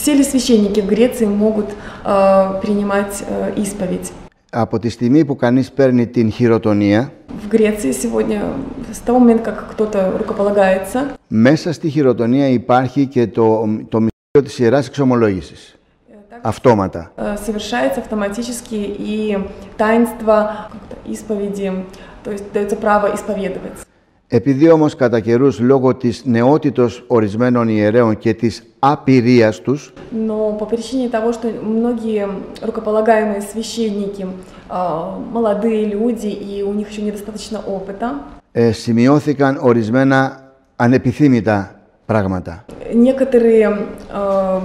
Все ли священники в Греции могут принимать исповедь? Από τη στιγμή που κανείς παίρνει την χειροτονία, В Греции сегодня, с того момента, как кто-то рукополагается, μέσα στη χειροτονία υπάρχει και το μυστήριο της Ιεράς Εξομολόγησης. Αυτόματα. Совершается автоматически и таинство исповеди, то есть дается право исповедоваться. Επειδή όμως κατά καιρούς λόγω της νεότητος ορισμένων ιερέων και της απειρίας τους, Но по причине того, что многие рукополагаемые священники молодые люди и у них еще недостаточно опыта, σημειώθηκαν ορισμένα ανεπιθύμητα πράγματα. Некоторые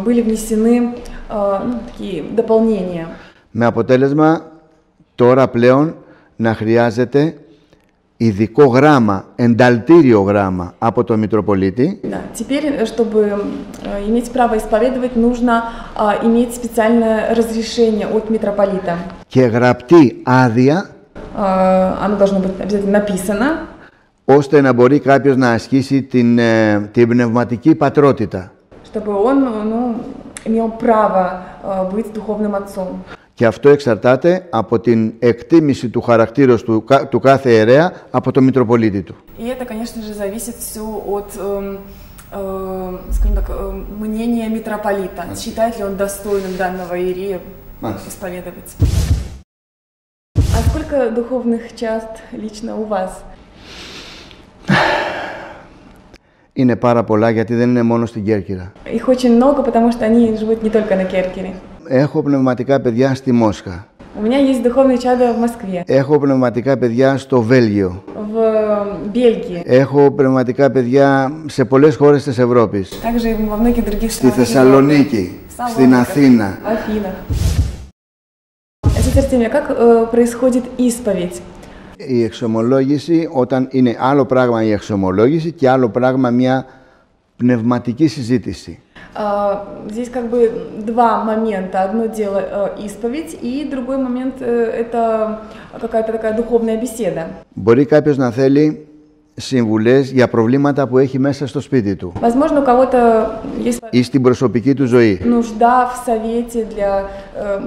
были внесены такие дополнения. Με αποτέλεσμα τώρα πλέον να χρειάζεται ειδικό γράμμα, ενταλτήριο γράμμα από τον Μητροπολίτη. Да. Теперь, чтобы иметь право исповедовать, нужно иметь специальное разрешение от митрополита. Και γραπτή άδεια, Оно должно быть обязательно написано, ώστε να μπορεί κάποιος να ασκήσει την πνευματική πατρότητα. чтобы он имел право быть духовным отцом. Και αυτό εξαρτάται από την εκτίμηση του χαρακτήρος του κάθε ιερέα από τον Μητροπολίτη του. И это, конечно же, зависит все от, скажем так, мнения митрополита. Считает ли он достойным данного иерея исповедовать. А сколько духовных част лично у вас? Είναι πάρα πολλά γιατί δεν είναι μόνο στην Κέρκυρα. Их очень много, потому что они живут не только на Керкере. Έχω πνευματικά παιδιά στη Μόσχα. У меня есть духовные чада в Москве. Έχω πνευματικά παιδιά στο Βέλγιο. В Бельгии. Έχω πνευματικά παιδιά σε πολλές χώρες της Ευρώπης. Также и во многих других Στη странах. Θεσσαλονίκη, στην Αθήνα. Афина. Сестра Артемия, как происходит исповедь? Η εξομολόγηση, όταν είναι άλλο πράγμα η εξομολόγηση και άλλο πράγμα μια πνευματική συζήτηση. Здесь как бы два момента. Одно дело исповедь, и другой момент это какая-то такая духовная беседа. Μπορεί κάποιος να θέλει συμβουλές για προβλήματα που έχει μέσα στο σπίτι του Возможно, у кого-то есть ή στην προσωπική του ζωή. нужда в совете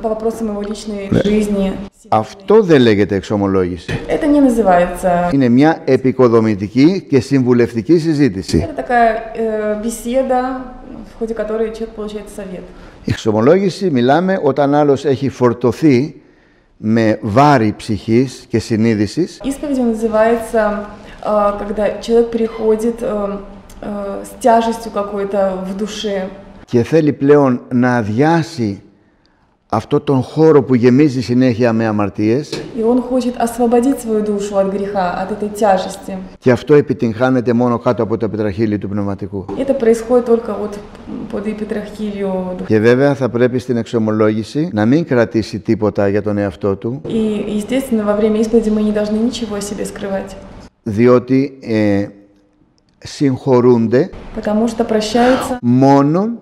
по вопросам его личной жизни. Αυτό δεν λέγεται εξομολόγηση. Это не называется. Είναι μια επικοδομητική και συμβουλευτική συζήτηση. Это такая беседа, в ходе которой человек получает совет. Η εξομολόγηση μιλάμε όταν άλλος έχει φορτωθεί με βάρη ψυχής και συνείδησης. Исповедью называется, когда человек приходит с тяжестью какой-то в душе. Και θέλει πλέον να αδειάσει αυτό τον χώρο που γεμίζει συνέχεια με αμαρτίες. И он хочет освободить свою душу от греха, от этой тяжести. Και αυτό επιτυγχάνεται μόνο κάτω από το επιτραχύλι του πνευματικού. Это происходит только вот под эпитрахилью духа. Και βέβαια θα πρέπει στην εξομολόγηση να μην κρατήσει τίποτα για τον εαυτό του. И, естественно, во время исповеди мы не должны ничего о себе скрывать. Διότι συγχωρούνται Потому что прощаются μόνον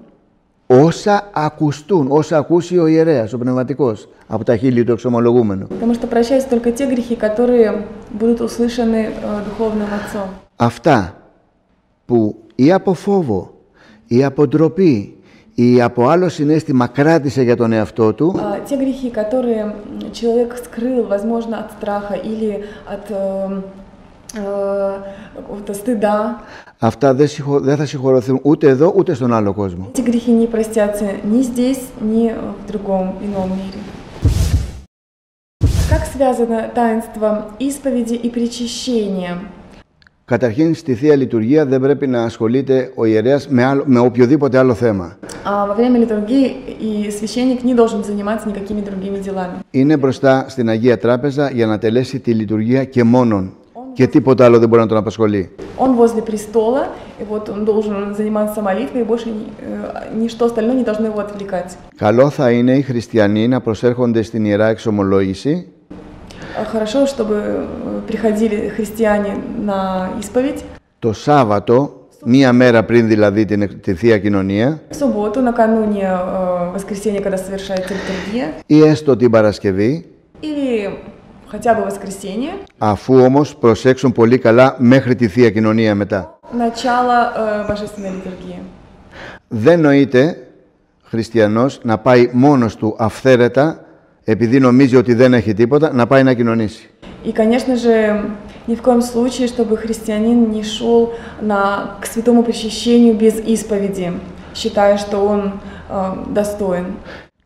όσα ακουστούν, όσα ακούσει ο ιερέας, ο πνευματικός, από τα χείλη του εξομολογούμενου. Потому что прощаются только те грехи, которые будут услышаны духовным отцом. Αυτά που ή από φόβο, ή από ντροπή, ή από άλλο συναίσθημα κράτησε για τον εαυτό του, Те грехи, которые человек скрыл, возможно, от страха или от какого-то стыда, αυτά δεν θα συγχωρεθούν ούτε εδώ, ούτε στον άλλο κόσμο. эти грехи не простятся ни здесь, ни в другом ином мире. Как связано таинство исповеди и причащения? Καταρχήν, στη Θεία Λειτουργία δεν πρέπει να ασχολείται ο ιερέας με οποιοδήποτε άλλο θέμα. Во время литургии и священник не должен заниматься никакими другими делами. Είναι μπροστά στην Αγία Τράπεζα για να τελέσει τη λειτουργία και μόνον. Και τίποτα άλλο δεν μπορεί να τον απασχολεί. Он возле престола, и вот он должен заниматься молитвой, и больше ничто остальное не должно его отвлекать. Καλό θα είναι οι χριστιανοί να προσέρχονται στην Ιερά Εξομολόγηση. Хорошо, чтобы приходили христиане на исповедь. Το Σάββατο, μία μέρα πριν δηλαδή τη Θεία Κοινωνία. В субботу, накануне воскресенья, когда совершается литургия. Ή έστω την Παρασκευή. Или хотя бы воскресенье. Αφού όμως προσέξουν πολύ καλά μέχρι τη Θεία Κοινωνία μετά. Начало божественной литургии. Δεν νοείται χριστιανός να πάει μόνος του αυθαίρετα, επειδή νομίζει ότι δεν έχει τίποτα, να πάει να κοινωνήσει. И, конечно же, ни в коем случае, чтобы христианин не шел к святому причащению без исповеди, считая, что он достоин.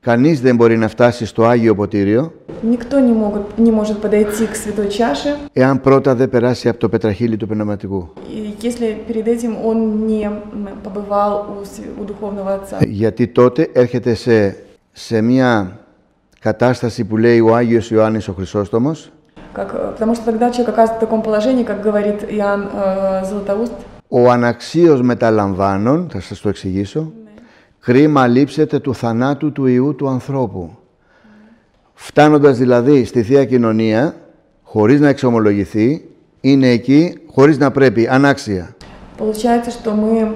Κανείς δεν μπορεί να φτάσει στο Άγιο Ποτήριο Никто не может подойти к святой чаше, εάν πρώτα δεν περάσει από το πετραχύλι του πνευματικού. Если перед этим он не побывал у духовного отца. Γιατί τότε έρχεται σε μια κατάσταση που λέει ο Άγιος Ιωάννης ο Χρυσόστομος, Потому что тогда человек оказывается в таком положении, как говорит Иоанн Златоуст. ο αναξίος μεταλαμβάνων, θα σας το εξηγήσω, κρίμα λείψετε του θανάτου του Ιού του ανθρώπου. Φτάνοντας δηλαδή στη Θεία Κοινωνία, χωρίς να εξομολογηθεί, είναι εκεί χωρίς να πρέπει, ανάξια. Получается, что мы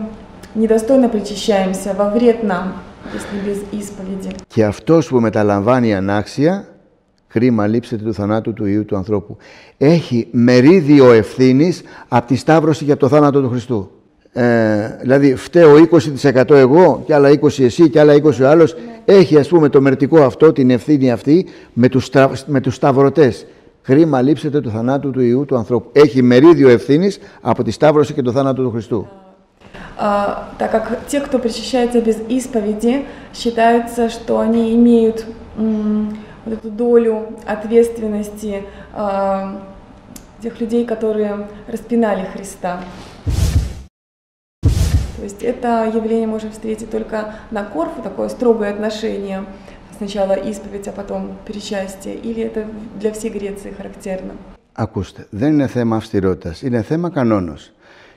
недостойно причащаемся, во вред нам, если без исповеди. Και αυτός που μεταλαμβάνει ανάξια, κρίμα λείψετε του θανάτου του Ιού του ανθρώπου, έχει μερίδιο ευθύνης από τη Σταύρωση και από το θάνατο του Χριστού. Δηλαδή φταίω 20% εγώ και άλλα 20% εσύ και άλλα 20% ο άλλος. Έχει ας πούμε το μερτικό αυτό, την ευθύνη αυτή με τους σταυρωτές. Κρίμα λείψετε του θανάτου του Ιού του ανθρώπου. Έχει μερίδιο ευθύνης από τη Σταύρωση και το θάνατο του Χριστού. Так как те, кто причащается без исповеди, считается, что они имеют вот эту долю ответственности тех людей, которые распинали Христа. То есть это явление можно встретить только на Корфу, такое строгое отношение, сначала исповедь, а потом причастие, или это для всей Греции характерно? Ακούστε, δεν είναι θέμα αυστηρότητας, είναι θέμα κανόνος.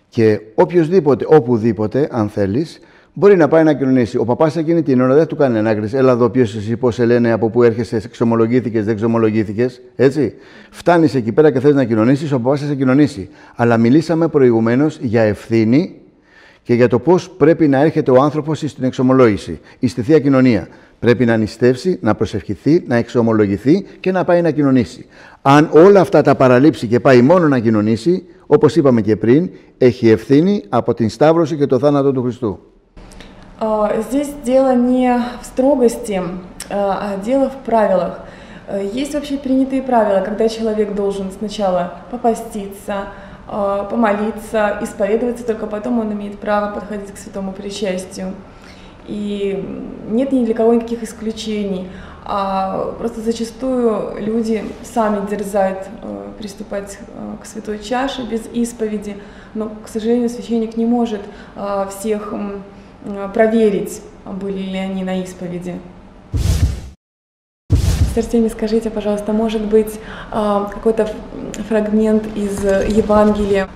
Και οποιοδήποτε, οπουδήποτε, αν θέλεις, μπορεί να πάει να κοινωνήσει. Ο παπάς εκείνη την ώρα δεν του κάνει ανάκριση. Έλα εδώ, ποιος εσύ, πώς σε λένε, από πού έρχεσαι, εξομολογήθηκες, δεν εξομολογήθηκες. Έτσι. Φτάνεις εκεί πέρα και θες να κοινωνήσεις, ο παπάς θα σε κοινωνήσει. Αλλά μιλήσαμε προηγουμένως για ευθύνη και για το πώς πρέπει να έρχεται ο άνθρωπος στην εξομολόγηση ή στη Θεία Κοινωνία. Πρέπει να νηστεύσει, να προσευχηθεί, να εξομολογηθεί και να πάει να κοινωνήσει. Αν όλα αυτά τα παραλείψει και πάει μόνο να κοινωνήσει, όπως είπαμε και πριν, έχει ευθύνη από την Σταύρωση και το θάνατο του Χριστού. Здесь дело не в строгости, а дело в правилах. Есть вообще принятые правила, когда человек должен сначала попаститься, помолиться, исповедоваться, только потом он имеет право подходить к святому причастию. И нет ни для кого никаких исключений, а просто зачастую люди сами дерзают приступать к святой чаше без исповеди, но, к сожалению, священник не может всех проверить, были ли они на исповеди. Артемий, скажите, пожалуйста, может быть, какой-то фрагмент из Евангелия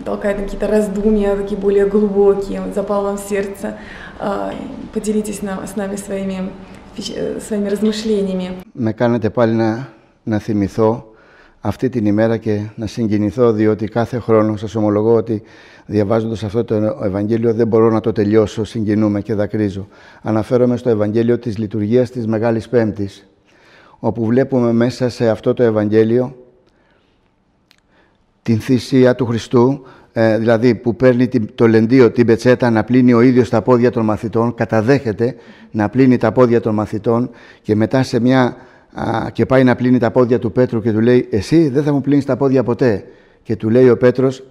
толкает на какие-то раздумья, такие более глубокие, запал вам в сердце? Поделитесь с нами своими размышлениями. Με κάνετε πάλι να θυμηθώ αυτή την ημέρα και να συγκινηθώ, διότι κάθε χρόνο σας ομολογώ ότι διαβάζοντας αυτό το Ευαγγέλιο δεν μπορώ να το τελειώσω, συγκινούμε και δακρύζω. Αναφέρομαι στο Ευαγγέλιο της Λειτουργίας της Μεγάλης Πέμπτης, όπου βλέπουμε μέσα σε αυτό το Ευαγγέλιο την θυσία του Χριστού, δηλαδή που παίρνει το λεντίο, την πετσέτα, να πλύνει ο ίδιος τα πόδια των μαθητών, καταδέχεται να πλύνει τα πόδια των μαθητών και μετά και πάει να πλύνει τα πόδια του Πέτρου και του λέει «Εσύ δεν θα μου πλύνεις τα πόδια ποτέ». Και του λέει ο Πέτρος,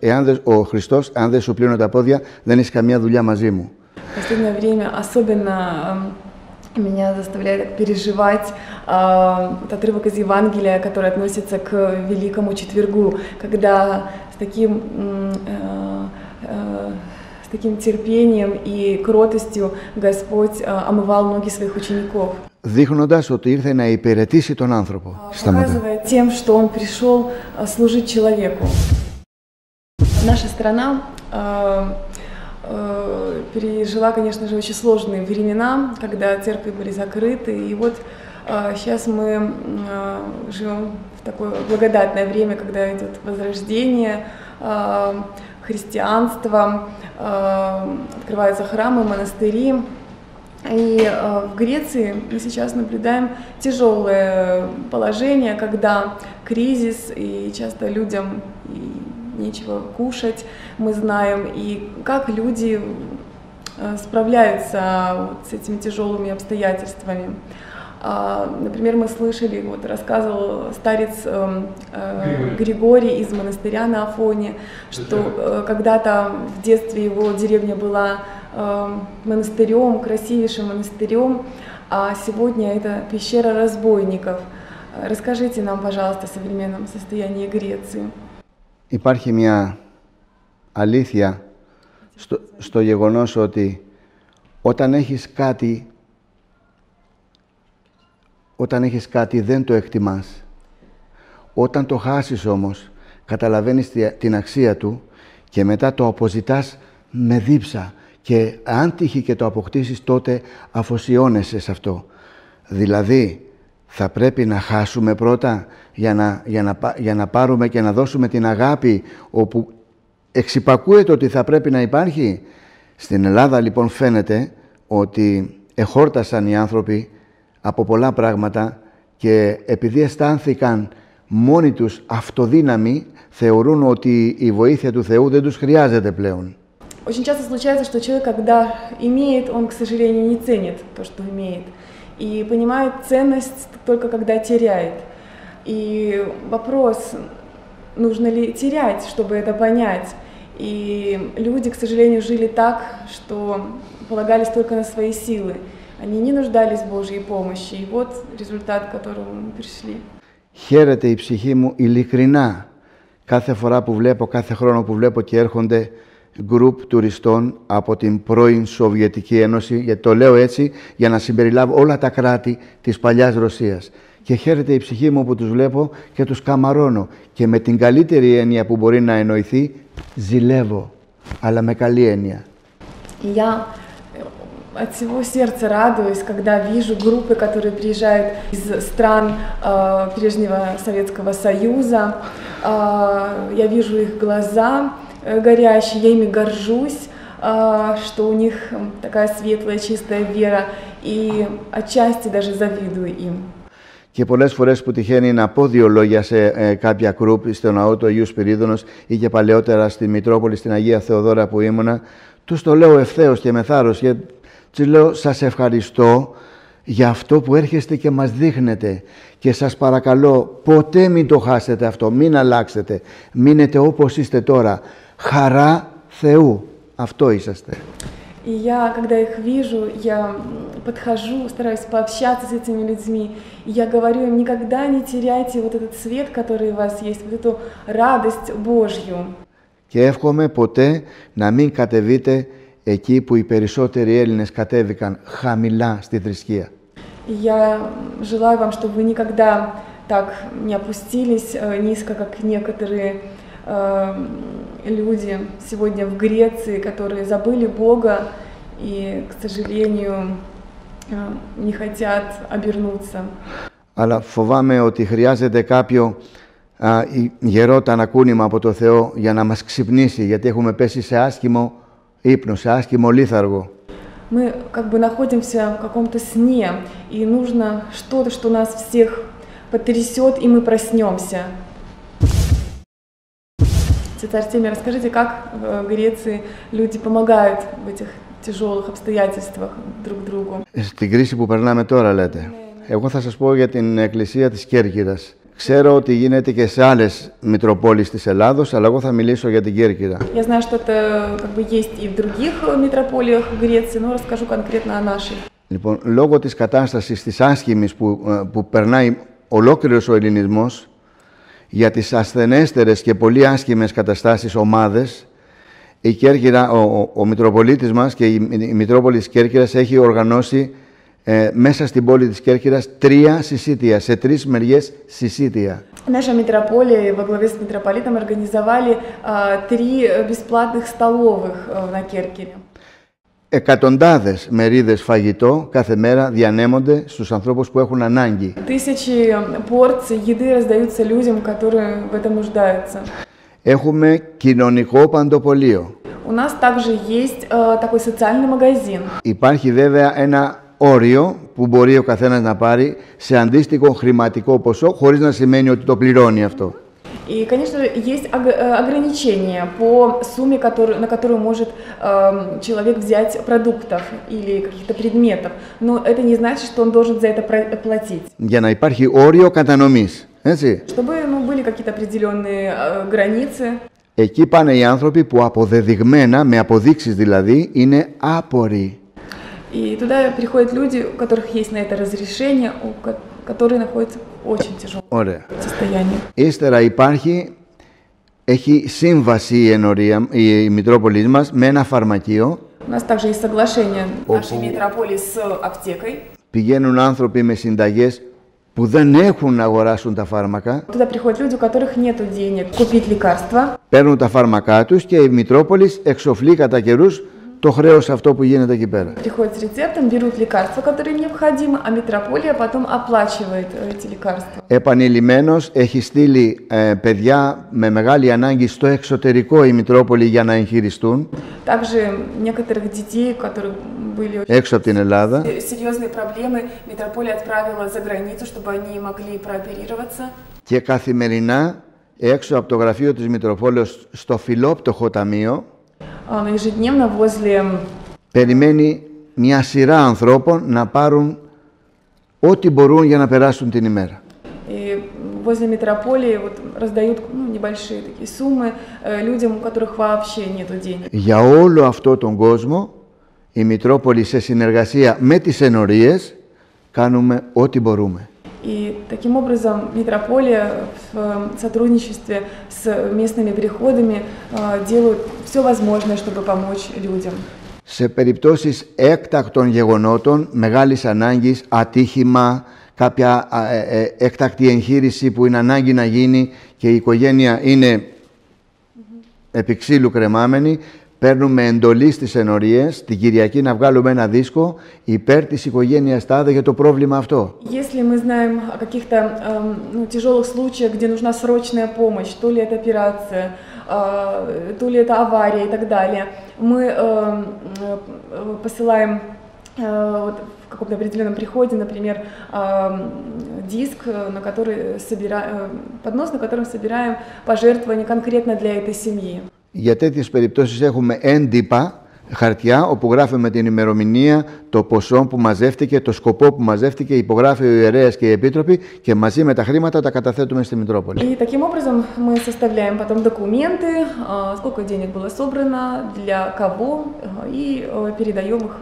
ο Χριστός, αν δεν σου πλύνω τα πόδια, δεν έχεις καμία δουλειά μαζί μου. Последнее время особенно меня заставляет переживать отрывок из Евангелия, который относится к Великому Четвергу, когда с таким терпением и кротостью Господь омывал ноги своих учеников. Δείχνοντας ότι ήρθε να υπηρετήσει τον άνθρωπο. Показывая тем, что он пришел служить человеку. Наша страна пережила, конечно же, очень сложные времена, когда церкви были закрыты, и вот сейчас мы живем в такое благодатное время, когда идет возрождение христианства, открываются храмы, монастыри. И в Греции мы сейчас наблюдаем тяжелое положение, когда кризис, и часто людям нечего кушать, мы знаем, и как люди справляются вот с этими тяжелыми обстоятельствами. Например, мы слышали, вот рассказывал старец Григорий из монастыря на Афоне, что когда-то в детстве его деревня была монастырем, красивейшим монастырем, а сегодня это пещера разбойников. Расскажите нам, пожалуйста, о современном состоянии Греции. Υπάρχει μια αλήθεια στο γεγονός ότι όταν έχεις κάτι δεν το εκτιμάς. Όταν το χάσεις όμως, καταλαβαίνεις την αξία του και μετά το αποζητάς με δίψα και αν τύχει και το αποκτήσεις τότε αφοσιώνεσαι σε αυτό. Δηλαδή, θα πρέπει να χάσουμε πρώτα για να πάρουμε και να δώσουμε την αγάπη όπου εξυπακούεται ότι θα πρέπει να υπάρχει. Στην Ελλάδα λοιπόν φαίνεται ότι εχόρτασαν οι άνθρωποι από πολλά πράγματα και επειδή αισθάνθηκαν μόνοι τους αυτοδύναμοι, θεωρούν ότι η βοήθεια του Θεού δεν τους χρειάζεται πλέον. Очень часто случается, что человек, когда имеет, он, к сожалению, не ценит то, что имеет, и понимает ценность только когда теряет. И вопрос, нужно ли терять, чтобы это понять. И люди, к сожалению, жили так, что полагались только на свои силы. Они не нуждались в Божьей помощи. И вот результат, к которому мы пришли. Χαίρεται η ψυχή μου ειλικρινά κάθε φορά που βλέπω, κάθε χρόνο που βλέπω και έρχονται γκρουπ τουριστών από την πρώην Σοβιετική Ένωση, γιατί το λέω έτσι για να συμπεριλάβω όλα τα κράτη της παλιάς Ρωσίας. Και χαίρεται η ψυχή μου που τους βλέπω και τους καμαρώνω. Και με την καλύτερη έννοια που μπορεί να εννοηθεί, ζηλεύω, αλλά με καλή έννοια. От всего сердца радуюсь, когда вижу группы, которые приезжают из стран прежнего Советского Союза. Я вижу их глаза горящие, я ими горжусь, что у них такая светлая, чистая вера, и отчасти даже завидую им. Και πολλές φορές που τυχαίνει να πω δύο λόγια σε κάποια γκρουπ στο ναό του Αγίου Σπυρίδωνος ή και παλαιότερα στη Μητρόπολη, στην Αγία Θεοδόρα που ήμουνα, τους το λέω ευθέως και με θάρρος. Τους λέω, σας ευχαριστώ για αυτό που έρχεστε και μας δείχνετε και σας παρακαλώ ποτέ μην το χάσετε αυτό, μην αλλάξετε, μείνετε όπως είστε τώρα, χαρά Θεού, αυτό είσαστε. И я, когда их вижу, я подхожу, стараюсь пообщаться с этими людьми, и я говорю им, никогда не теряйте вот этот свет, который у вас есть, вот эту радость Божью. Και εύχομαι ποτέ να μην κατεβείτε εκεί που οι περισσότεροι Έλληνες κατέβηκαν χαμηλά στη θρησκεία. Я желаю вам, чтобы вы никогда так не опустились низко, как некоторые люди сегодня в Греции, которые забыли Бога и, к сожалению, не хотят обернуться. Αλλά φοβάμαι ότι χρειάζεται κάποιο γερό τανακούνημα από το Θεό για να μας ξυπνήσει, γιατί έχουμε πέσει σε άσχημο ύπνο, σε άσχημο λίθαργο. Мы как бы находимся в каком-то сне, и нужно что-то, что нас всех потрясет, и мы проснемся. Отец Артемий, расскажите, как в Греции люди помогают в этих тяжелых обстоятельствах друг другу? Στην κρίση που περνάμε τώρα, λέτε. Εγώ θα σας πω για την εκκλησία της Κέρκυρας. Ξέρω ότι γίνεται και σε άλλες μητροπόλεις της Ελλάδος, αλλά εγώ θα μιλήσω για την Κέρκυρα. Я знаю, что это как бы есть и в других митрополиях Греции, но расскажу конкретно о нашей. Λοιπόν, λόγω της κατάστασης της άσχημης που περνάει ολόκληρος ο ελληνισμός, για τις ασθενέστερες και πολύ άσχημες καταστάσεις ομάδες, η Κέρκυρα, ο Μητροπολίτης μας και η Μητρόπολη της Κέρκυρας έχει οργανώσει μέσα στην πόλη της Κέρκυρας 3 συσίτια, σε 3 μεριές συσίτια. Наша митрополия во главе с митрополитом организовали 3 бесплатных столовых на Керкире. Εκατοντάδες μερίδες φαγητό κάθε μέρα διανέμονται στους ανθρώπους που έχουν ανάγκη. Тысячи порций еды раздаются людям, которые в этом нуждаются. Έχουμε κοινωνικό παντοπολείο. У нас также есть такой социальный магазин. Υπάρχει βέβαια ένα όριο που μπορεί ο καθένας να πάρει σε αντίστοιχο χρηματικό ποσό, χωρίς να σημαίνει ότι το πληρώνει αυτό. И, конечно, есть ограничения по сумме, на которую может человек взять продуктов или каких-то предметов. Но это не значит, что он должен за это платить. Για να υπάρχει όριο κατανομής, έτσι. Чтобы были какие-то определенные границы. Εκεί πάνε οι άνθρωποι που αποδεδειγμένα, με αποδείξεις δηλαδή, είναι άποροι. И туда приходят люди, у которых есть на это разрешение, которые находятся в очень тяжелом состоянии. Ύστερα έχει σύμβαση η Μητρόπολης μας με ένα φαρμακείο. У нас также есть соглашение нашей митрополии с аптекой. Πηγαίνουν άνθρωποι με συνταγές που δεν έχουν να αγοράσουν τα φάρμακα. Туда приходят люди, у которых нет денег купить лекарства. Παίρνουν τα φάρμακά τους και η Μητρόπολης εξοφλεί κατά καιρούς το χρέος αυτό που γίνεται εκεί πέρα. Приходят с рецептом, берут лекарства, которые необходимы, а митрополия потом оплачивает эти лекарства. Επανειλημμένως έχει στείλει παιδιά με μεγάλη ανάγκη στο εξωτερικό η Μητρόπολη για να εγχειριστούν. Также некоторых детей, которые были έξω από την Ελλάδα. Серьезные проблемы, митрополия отправила за границу, чтобы они могли прооперироваться. Και καθημερινά έξω από το γραφείο της Μητροπόλεως στο Φιλόπτωχο Ταμείο ежедневно возле... περιμένει μια σειρά ανθρώπων να πάρουν ό,τι μπορούν για να περάσουν την ημέρα. И возле митрополии раздают небольшие такие суммы людям, у которых вообще нету денег. Για όλο αυτό τον κόσμο, η Μητρόπολη σε συνεργασία με τις ενορίες κάνουμε ό,τι μπορούμε. И таким образом митрополия в сотрудничестве с местными приходами делают все возможное, чтобы помочь людям. Σε περιπτώσεις έκτακτων γεγονότων, μεγάλης ανάγκης, ατύχημα, κάποια έκτακτη εγχείρηση που είναι ανάγκη να γίνει και η οικογένεια είναι επί ξύλου κρεμάμενη, παίρνουμε εντολή στις ενορίες, την Κυριακή να βγάλουμε ένα δίσκο υπέρ της οικογένειας τάδε για το πρόβλημα αυτό. Если мы знаем о каких-то тяжелых случаях, где нужна срочная помощь, то ли это операция, то ли это авария и так далее, мы посылаем в каком-то определенном приходе, например, диск, на который поднос, на котором собираем пожертвования конкретно для этой семьи. Για τέτοιες περιπτώσεις έχουμε έντυπα, χαρτιά, όπου γράφει με την ημερομηνία, το ποσό που μαζεύτηκε, το σκοπό που μαζεύτηκε, υπογράφει ο ιερέας και οι επίτροποι και μαζί με τα χρήματα τα καταθέτουμε στη Μητρόπολη. И таким образом мы составляем потом документы, сколько денег было собрано, для кого, и передаем их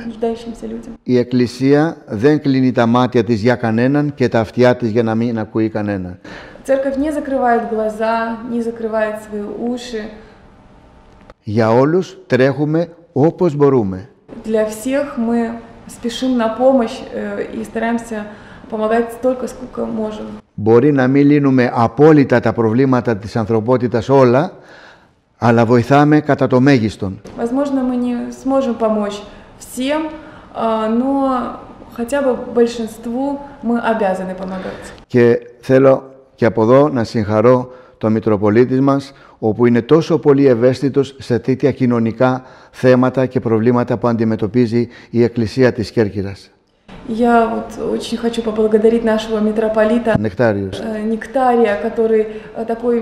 нуждающимся людям. Η Εκκλησία δεν κλείνει τα μάτια της για κανέναν και τα αυτιά της για να μην ακούει κανέναν. Церковь не закрывает глаза, не закрывает свои уши. Για όλους τρέχουμε όπως μπορούμε. Для всех мы спешим на помощь и стараемся помогать столько, сколько можем. Μπορεί να μην λύνουμε απόλυτα τα προβλήματα της ανθρωπότητας όλα, αλλά βοηθάμε κατά το μέγιστον. Возможно, мы не сможем помочь всем, но хотя бы большинству мы обязаны помогать. Και θέλω και από εδώ να συγχαρώ τον Μητροπολίτη μας, όπου είναι τόσο πολύ ευαίσθητος σε τέτοια κοινωνικά θέματα και προβλήματα που αντιμετωπίζει η Εκκλησία της Κέρκυρας. Я очень хочу поблагодарить нашего митрополита Нектария, который такой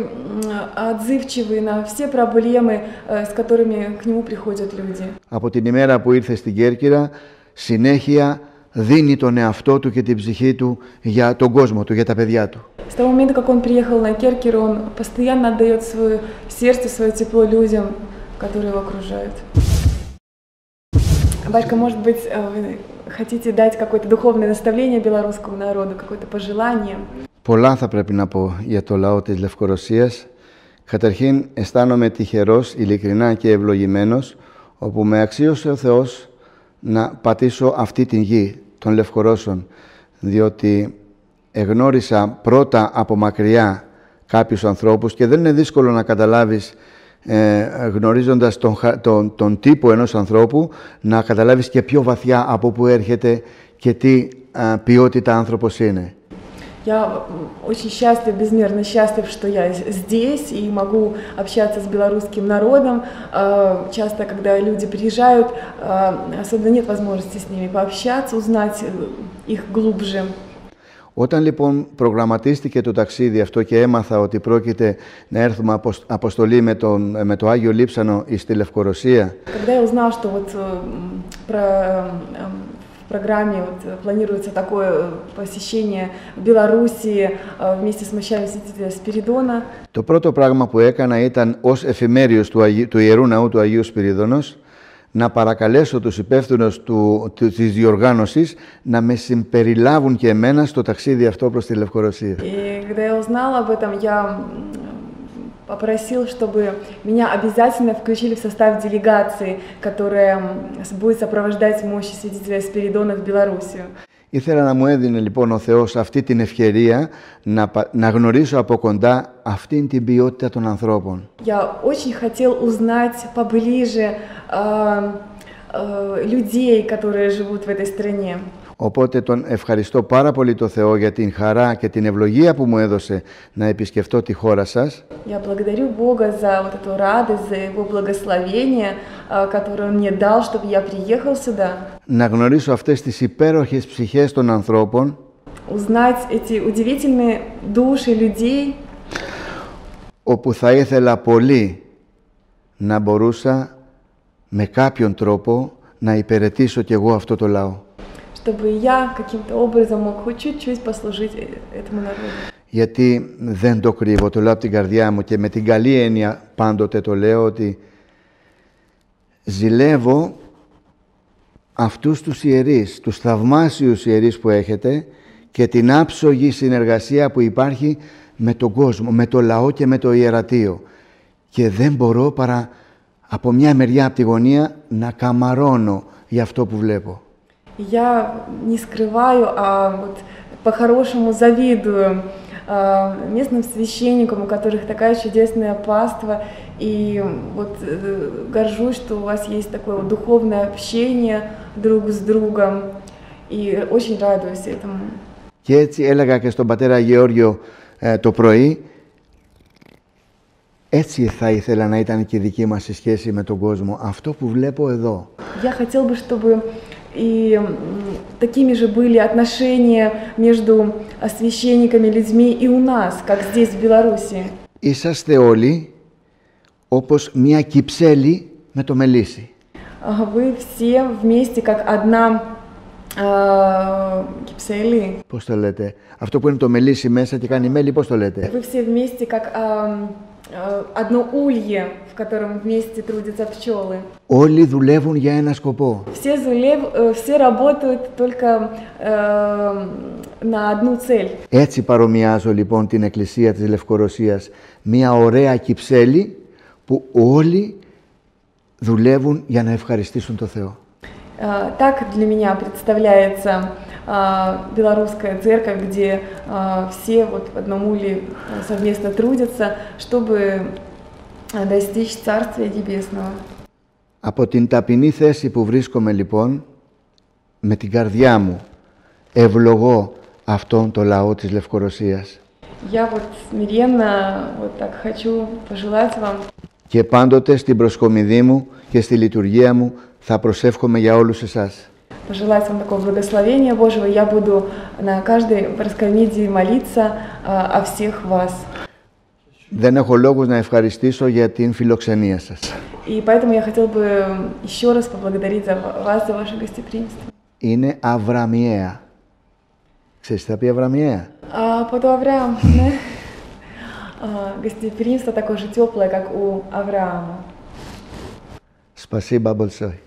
отзывчивый на все проблемы, с которыми к нему приходят люди. Από την ημέρα που ήρθε στην Κέρκυρα, συνέχεια δίνει τον εαυτό του και την ψυχή του για τον κόσμο του, για τα παιδιά του. С того момента, как он приехал на Керкеру, он постоянно отдает свое сердце, свое тепло людям, которые его окружают. Батюшка, может быть, вы хотите дать какое-то духовное наставление белорусскому народу, какое-то пожелание? Πολλά θα πρέπει να πω για το λαό της Λευκορωσίας. Καταρχήν, αισθάνομαι τυχερός, ειλικρινά και ευλογημένος, όπου με αξίωσε ο Θεός να πατήσω αυτή την γη των Λευκορώσων, διότι εγνώρισα πρώτα από μακριά κάποιους ανθρώπους και δεν είναι δύσκολο να καταλάβεις, γνωρίζοντας τον τύπο ενός ανθρώπου, να καταλάβεις και πιο βαθιά από πού έρχεται και τι ποιότητα άνθρωπος είναι. Я очень счастлив, безмерно счастлив, что я здесь и могу общаться с белорусским народом. Часто, когда люди приезжают, особенно нет возможности с ними пообщаться, узнать их глубже. Όταν λοιπόν προγραμματίστηκε το ταξίδι αυτό και έμαθα ότι πρόκειται να έρθουμε αποστολή με το Άγιο Λείψανο στη Λευκορωσία, Когда я узнал, что вот в программе вот планируется такое посещение в Белоруссии вместе с мощами святителя Спиридона, το πρώτο πράγμα που έκανα ήταν ως εφημέριος του Ιερού Ναού του Αγίου Σπυρίδωνος να παρακαλέσω τους υπεύθυνους της διοργάνωσης να με συμπεριλάβουν και εμένα στο ταξίδι αυτό προς τη Λευκορωσία. И когда я узнал об этом, я попросил, чтобы меня обязательно включили в состав делегации, которая будет сопровождать мощи святителя Спиридона в Белоруссию. Ήθελα να μου έδινε λοιπόν ο Θεός αυτή την ευκαιρία να γνωρίσω από κοντά αυτήν την ποιότητα των ανθρώπων. Я очень хотел uзнать поближе людей, которые живут в этой стране. Οπότε τον ευχαριστώ πάρα πολύ το Θεό για την χαρά και την ευλογία που μου έδωσε να επισκεφτώ τη χώρα σας. Я благодарю Бога за вот эту радость, за Его благословение, которое Он мне дал, чтобы я приехал сюда. Να γνωρίσω αυτές τις υπέροχες ψυχές των ανθρώπων. Узнать эти удивительные души людей. Όπου θα ήθελα πολύ να μπορούσα με κάποιον τρόπο να υπηρετήσω κι εγώ αυτό το λαό. Чтобы я каким-то образом мог хоть чуть-чуть послужить этому народу. Γιατί δεν το κρύβω, το λέω από την καρδιά μου και με την καλή έννοια πάντοτε το λέω ότι ζηλεύω αυτούς τους ιερείς, τους θαυμάσιους ιερείς που έχετε και την άψογη συνεργασία που υπάρχει με τον κόσμο, με το λαό και με το ιερατείο. Και δεν μπορώ παρά από μια μεριά από τη γωνία να καμαρώνω για αυτό που βλέπω. Я не скрываю, а вот по-хорошему завидую местным священникам, у которых такая чудесная паства, и вот горжусь, что у вас есть такое вот духовное общение друг с другом, и очень радуюсь этому. Και έτσι έλεγα και στον πατέρα Γεώργιο το πρωί, έτσι θα ήθελα να ήταν και η δική μας σχέση με τον κόσμο, αυτό που βλέπω εδώ. Я хотел бы, чтобы и такими же были отношения между священниками, людьми и у нас, как здесь, в Беларуси. Είσαστε όλοι όπως μια κυψέλη με το μελίσι. Вы все вместе, как одна κυψέλη. Πώς το λέτε, αυτό που είναι το μελίσι μέσα και κάνει μέλι, πώς το λέτε. Вы все вместе, как одно улье, в котором вместе трудятся пчелы. Όλοι δουλεύουν για ένα σκοπό. Все работают только на одну цель. Έτσι παρομοιάζω λοιπόν την Εκκλησία της Λευκορωσίας. Μια ωραία κυψέλη που όλοι δουλεύουν για να ευχαριστήσουν τον Θεό. Так для меня представляется белорусская церковь, где все вот в одном улье совместно трудятся, чтобы достичь Царствия Небесного. Από την тαπεινή θέση που βρίσκομαι λοιπόν, με την καρδιά μου ευλογώ αυτόν το λαό της Λευκορωσίας. Я вот смиренно вот так хочу пожелать вам. Και πάντοτε στην προσκομιδή μου και στη λειτουργία μου θα προσεύχομαι για όλους εσάς. Пожелать вам такого благословения Божьего. Я буду на каждой проскомидии молиться о всех вас. Δεν έχω λόγους να ευχαριστήσω για την φιλοξενία σας. И поэтому я хотел бы еще раз поблагодарить вас за ваше гостеприимство. Είναι αβραμιαία. Ξέρεις τι θα πει αβραμιαία? Από το Αβραάμ, ναι. Гостеприимство такое же теплое, как у Авраама. Спасибо большое.